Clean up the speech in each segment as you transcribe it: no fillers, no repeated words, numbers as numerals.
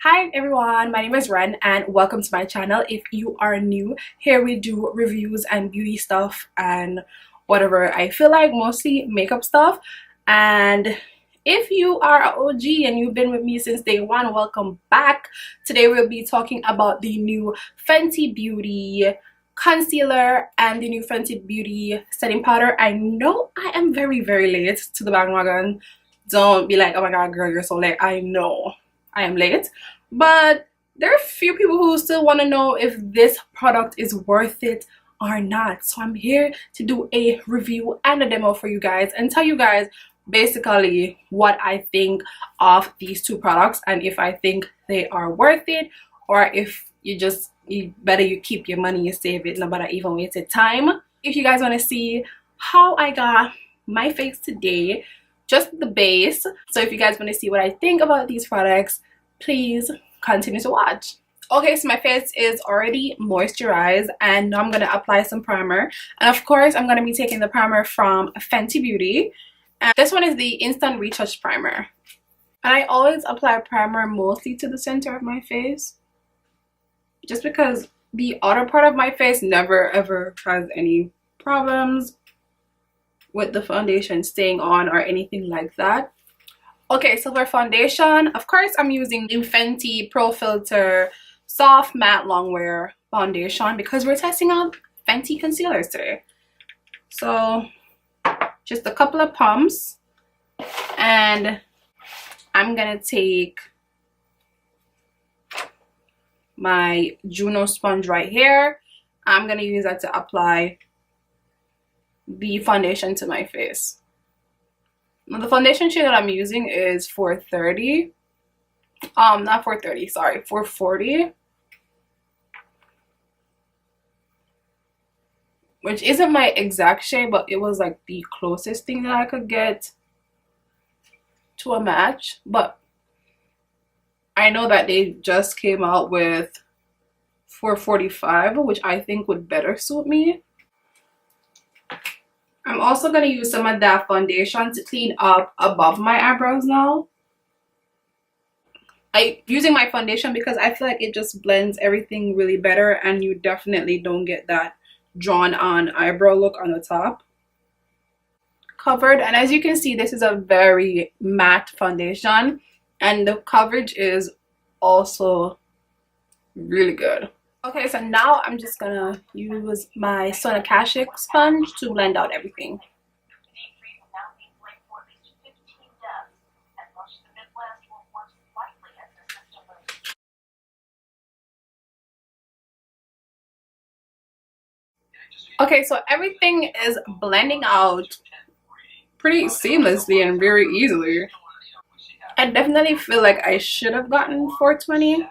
Hi everyone, my name is Ren and welcome to my channel. If you are new, here we do reviews and beauty stuff and whatever I feel like, mostly makeup stuff. And if you are an OG and you've been with me since day one, welcome back. Today we'll be talking about the new Fenty Beauty concealer and the new Fenty Beauty setting powder. I know I am very late to the bandwagon. Don't be like, oh my god girl, you're so late. I know I am late, but there are a few people who still want to know if this product is worth it or not. So I'm here to do a review and a demo for you guys and tell you guys basically what I think of these two products and if I think they are worth it, or if you better you keep your money, you save it, no matter even wasted time. If you guys want to see how I got my face today, just the base. So if you guys want to see what I think about these products, please continue to watch. Okay, so my face is already moisturized and now I'm going to apply some primer. And of course, I'm going to be taking the primer from Fenty Beauty. And this one is the Instant Retouch Primer. And I always apply primer mostly to the center of my face, just because the outer part of my face never ever has any problems with the foundation staying on or anything like that. Okay, so for foundation, of course I'm using the Fenty Pro Filter Soft Matte Longwear Foundation because we're testing out Fenty concealers today. So just a couple of pumps, and I'm gonna take my Juno sponge right here. I'm gonna use that to apply the foundation to my face. Now the foundation shade that I'm using is 430, not 430, sorry, 440, which isn't my exact shade, but it was like the closest thing that I could get to a match. But I know that they just came out with 445, which I think would better suit me. I'm also going to use some of that foundation to clean up above my eyebrows now. I'm using my foundation because I feel like it just blends everything really better and you definitely don't get that drawn on eyebrow look on the top. Covered, and as you can see, this is a very matte foundation and the coverage is also really good. Okay, so now I'm just gonna use my Sonakashic sponge to blend out everything. Okay, so everything is blending out pretty seamlessly and very easily. I definitely feel like I should have gotten 420.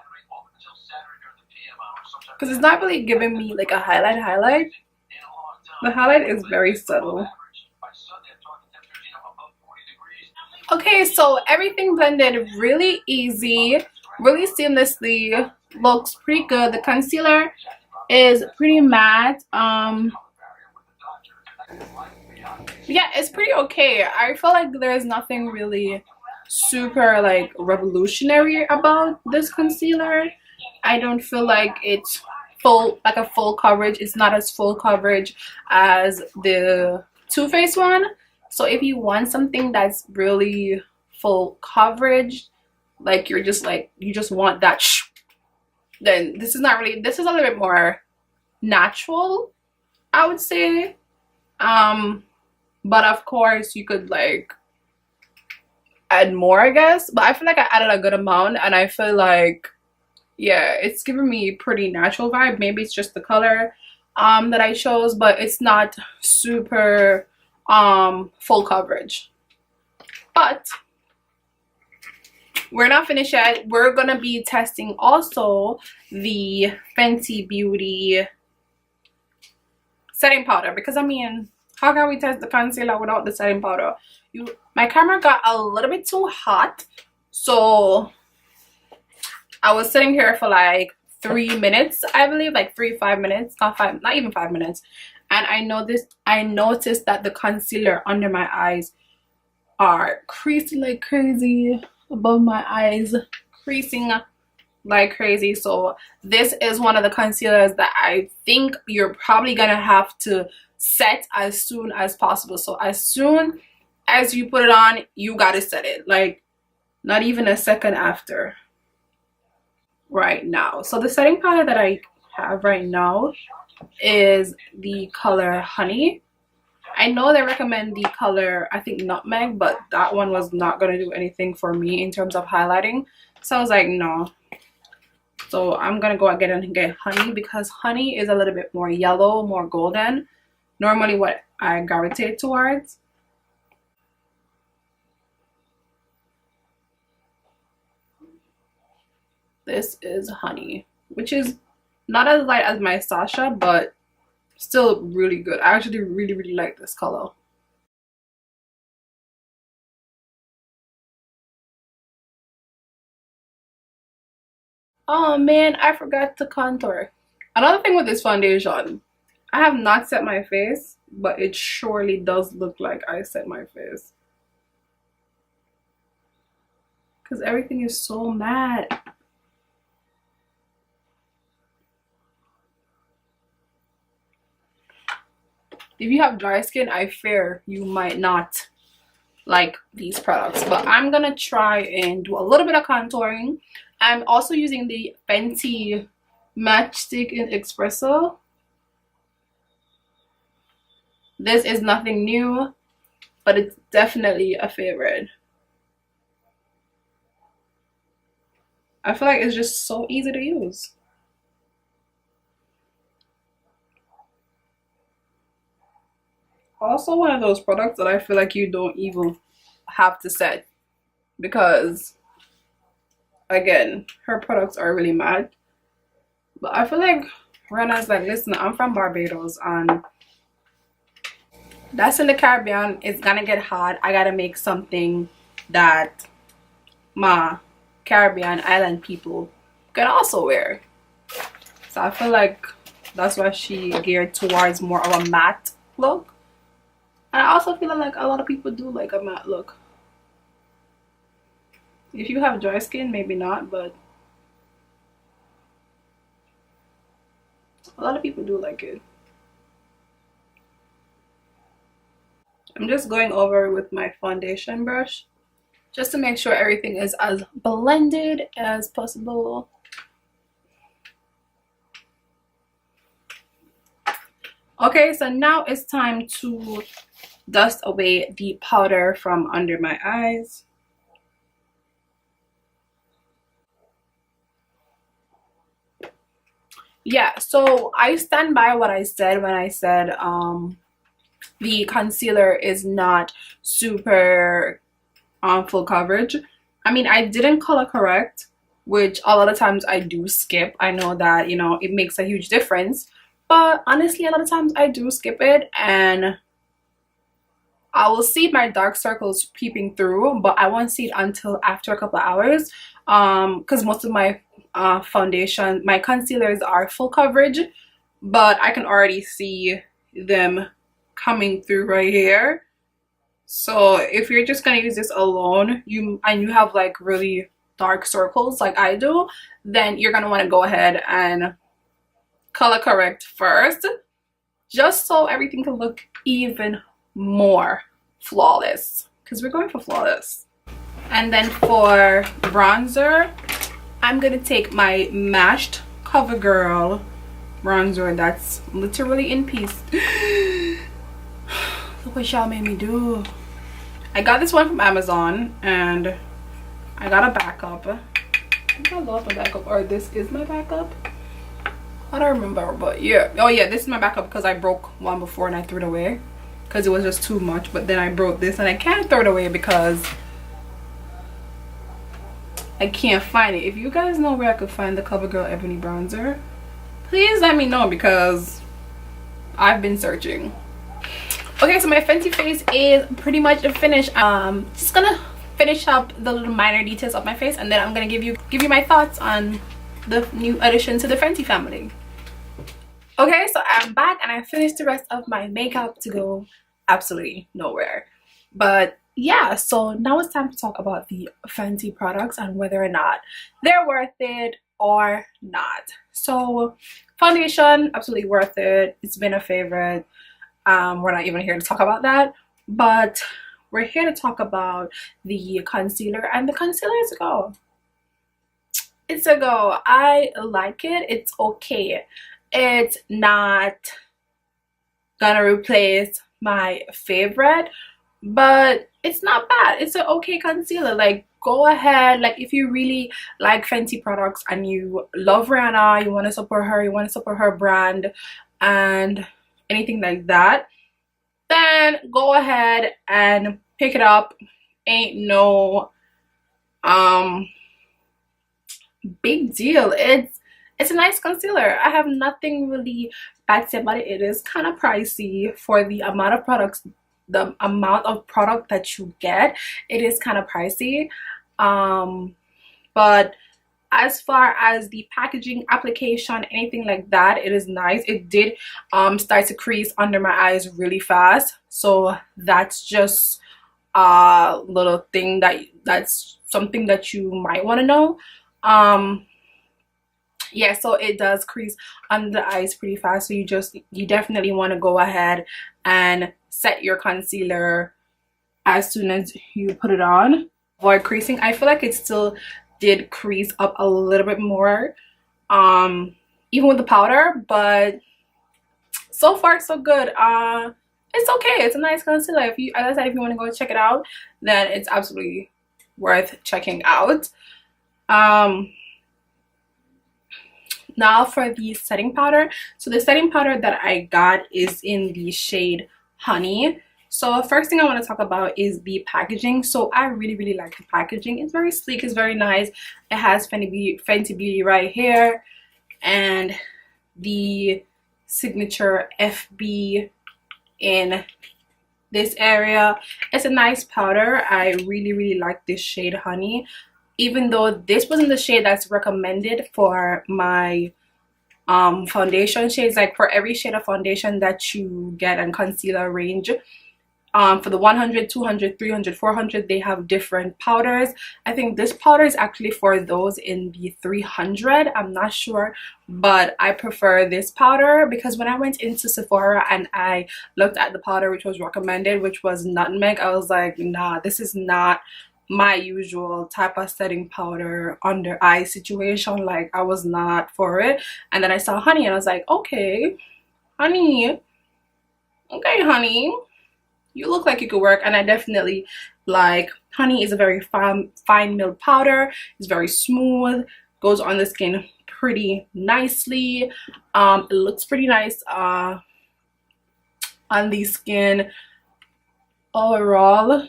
Because it's not really giving me like a highlight. The highlight is very subtle. Okay, so everything blended really easy, really seamlessly, looks pretty good. The concealer is pretty matte. Yeah, it's pretty okay. I feel like there's nothing really super like revolutionary about this concealer. I don't feel like it's like a full coverage. It's not as full coverage as the Too Faced one. So if you want something that's really full coverage, like you just want that, then this is not really. This is a little bit more natural, I would say. But of course you could like add more, I guess. But I feel like I added a good amount, and I feel like, yeah, it's giving me pretty natural vibe. Maybe it's just the color that I chose, but it's not super full coverage. But we're not finished yet. We're gonna be testing also the Fenty Beauty setting powder, because I mean, how can we test the concealer without the setting powder? My camera got a little bit too hot, so I was sitting here for like 3 minutes, I believe, like 5 minutes, not even 5 minutes, and I noticed that the concealer under my eyes are creasing like crazy, above my eyes creasing like crazy. So this is one of the concealers that I think you're probably gonna have to set as soon as possible. So as soon as you put it on, you gotta set it, like not even a second after. Right now, so the setting powder that I have right now is the color Honey. I know they recommend the color, I think, Nutmeg, but that one was not going to do anything for me in terms of highlighting, so I was like, no. So I'm gonna go again and get Honey, because Honey is a little bit more yellow, more golden, normally what I gravitate towards. This is Honey, which is not as light as my Sasha, but still really good. I actually really like this color. Oh man, I forgot to contour. Another thing with this foundation, I have not set my face, but it surely does look like I set my face, because everything is so matte. If you have dry skin, I fear you might not like these products, but I'm gonna try and do a little bit of contouring. I'm also using the Fenty matchstick in Espresso. This is nothing new, but it's definitely a favorite. I feel like it's just so easy to use. Also one of those products that I feel like you don't even have to set, because again, her products are really matte. But I feel like Rihanna's like, listen, I'm from Barbados and that's in the Caribbean. It's gonna get hot. I gotta make something that my Caribbean island people can also wear. So I feel like that's why she geared towards more of a matte look. And I also feel like a lot of people do like a matte look. If you have dry skin, maybe not, but a lot of people do like it. I'm just going over with my foundation brush just to make sure everything is as blended as possible. Okay, so now it's time to dust away the powder from under my eyes. Yeah, so I stand by what I said when I said the concealer is not super full coverage. I mean, I didn't color correct, which a lot of times I do skip. I know that, you know, it makes a huge difference, but honestly a lot of times I do skip it, and I will see my dark circles peeping through, but I won't see it until after a couple of hours, because most of my foundation, my concealers are full coverage, but I can already see them coming through right here. So if you're just gonna use this alone, you have like really dark circles like I do, then you're gonna want to go ahead and color correct first, just so everything can look even more flawless, because we're going for flawless. And then for bronzer, I'm gonna take my Mashed Covergirl bronzer that's literally in peace. Look what y'all made me do. I got this one from Amazon and I got a backup. I think I lost my backup, or this is my backup. I don't remember, but yeah. Oh yeah, this is my backup because I broke one before and I threw it away because it was just too much. But then I broke this and I can't throw it away because I can't find it. If you guys know where I could find the CoverGirl Ebony bronzer, please let me know because I've been searching. Okay, so my Fenty face is pretty much finished. Just gonna finish up the little minor details of my face, and then I'm gonna give you my thoughts on the new addition to the Fenty family. Okay, so I'm back and I finished the rest of my makeup to go absolutely nowhere. But yeah, so now it's time to talk about the Fenty products and whether or not they're worth it, or not. So foundation, absolutely worth it. It's been a favorite. We're not even here to talk about that, but we're here to talk about the concealer, and the concealer is a go. It's a go. I like it. It's okay. It's not gonna replace my favorite, but it's not bad. It's an okay concealer. Like, go ahead, like if you really like Fenty products and you love Rihanna, you want to support her, you want to support her brand and anything like that, then go ahead and pick it up. Ain't no big deal. It's a nice concealer. I have nothing really bad to say about it. It is kind of pricey for the amount of products, the amount of product that you get. It is kind of pricey, but as far as the packaging, application, anything like that, it is nice. It did start to crease under my eyes really fast, so that's just a little thing that's something that you might want to know. Yeah, so it does crease under the eyes pretty fast, so you definitely want to go ahead and set your concealer as soon as you put it on. Avoid creasing. I feel like it still did crease up a little bit more even with the powder, but so far so good. It's okay. It's a nice concealer. If you, as I said, if you want to go check it out, then it's absolutely worth checking out. Now for the setting powder. So the setting powder that I got is in the shade Honey. So first thing I want to talk about is the packaging. So I really like the packaging. It's very sleek, it's very nice. It has Fenty Beauty right here and the signature FB in this area. It's a nice powder. I really like this shade Honey, even though this wasn't the shade that's recommended for my foundation shades. Like for every shade of foundation that you get and concealer range, for the 100, 200, 300, 400, they have different powders. I think this powder is actually for those in the 300. I'm not sure, but I prefer this powder because when I went into Sephora and I looked at the powder which was recommended, which was nutmeg, I was like, nah, this is not my usual type of setting powder under eye situation. Like, I was not for it. And then I saw Honey and I was like, okay, Honey, you look like you could work. And I definitely like Honey. Is a very fine milled powder. It's very smooth, goes on the skin pretty nicely. It looks pretty nice on the skin overall.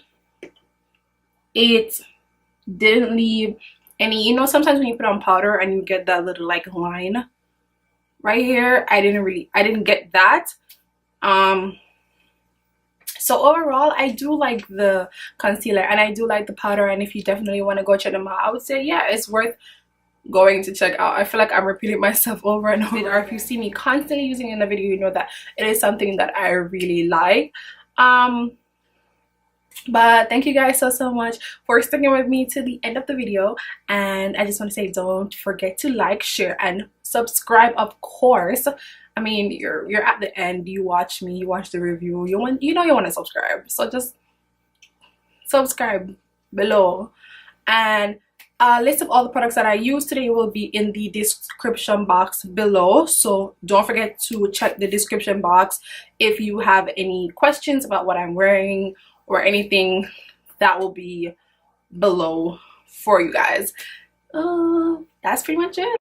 It didn't leave any, you know, sometimes when you put on powder and you get that little like line right here, I didn't get that. So overall, I do like the concealer and I do like the powder, and if you definitely want to go check them out, I would say yeah, it's worth going to check out. I feel like I'm repeating myself over and over. Or if you see me constantly using it in the video, you know that it is something that I really like. But thank you guys so much for sticking with me to the end of the video, and I just want to say don't forget to like, share, and subscribe, of course. I mean, you're at the end, you watch me, you watch the review, you want to subscribe, so just subscribe below. And a list of all the products that I used today will be in the description box below, so don't forget to check the description box if you have any questions about what I'm wearing or anything. That will be below for you guys. That's pretty much it.